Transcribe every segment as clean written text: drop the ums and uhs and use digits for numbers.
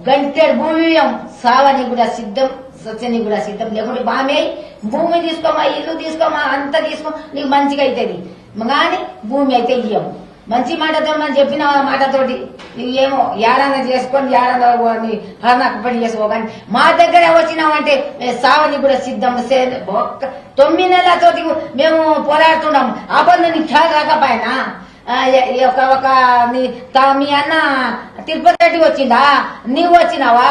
గంటెడు భూమి సావని కూడా సిద్ధం, సత్యని కూడా సిద్ధం. లేకుంటే బామే భూమి తీసుకోమా, ఇల్లు తీసుకోమా, అంత తీసుకో, నీకు మంచిగా అవుతుంది. కానీ భూమి అయితే ఇయ్యము. మంచి మాటతో మనం చెప్పిన మాటతోటి నువ్వేమో యారంగా చేసుకొని యారంగా హరణకు పని చేసుకో. కానీ మా దగ్గర వచ్చినామంటే సావని కూడా సిద్ధం. 9 నెలలతోటి మేము పోరాడుతున్నాము. ఆ పని నీకు ఖ్యాల్ రాకపోయినా మీ అన్న తిరుపతి రెడ్డి వచ్చిందా, నీవు వచ్చినావా?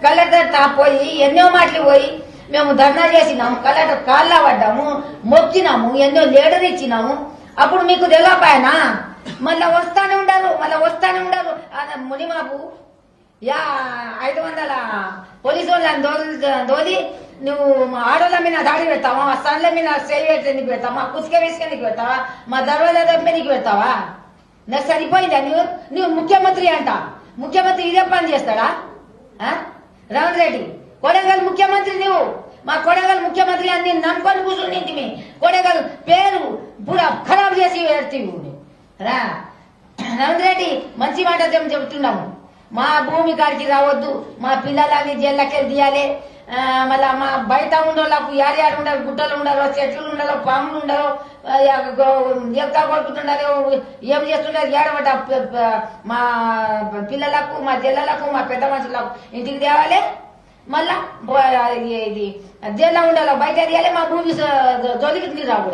కలెక్టర్ పోయి ఎన్నో మాటలు పోయి మేము ధర్నా చేసినాము, కలెక్టర్ కాళ్ళ పడ్డాము, మొక్కినాము, ఎన్నో లీడర్ ఇచ్చినాము. అప్పుడు మీకు తెలియపాయనా? మళ్ళా వస్తానే ఉండరు. మునిమాపు 500 పోలీసు వాళ్ళని దోలి నువ్వు మా ఆడోళ్ళ మీద దాడి పెడతావా? మా సన్ల మీద చేయి పెట్టడానికి పెడతావా? మా కుసుక వేసుకొని పెడతావా? మా దర్వాజా దమ్మెనికి పెడతావా? నాకు సరిపోయిందా? నువ్వు ముఖ్యమంత్రి అంట. ముఖ్యమంత్రి ఇదే పని చేస్తాడా? రేవంత్ రెడ్డి కొడంగల్ ముఖ్యమంత్రి నువ్వు. మా కొడంగల్ ముఖ్యమంత్రి అని నేను నమ్ముకొని కూర్చుని కొడంగల్ పేరు పూరా ఖరాబ్ చేసి పెడతావు రా. రేవంత్ రెడ్డి మంచి మాట చెబుతున్నాము. మా భూమి కాడికి రావద్దు, మా పిల్లలని జైళ్ళకెళ్ళి తీయాలి. మళ్ళా మా బయట ఉండోళ్ళకు యార్యారు ఉండరు, గుట్టలు ఉండరు, చెట్లు ఉండరు, పాములు ఉండరు, ఎక్క కొడుకుంటున్నారు, ఏం చేస్తున్నారు ఏడబడ్డ మా పిల్లలకు, మా జల్లలకు, మా పెద్ద మనుషులకు ఇంటికి తేవాలి. మళ్ళా ఇది జైల్లో ఉండాలి, బయట తీయాలి. మా భూమి జోలికి రాకూడదు.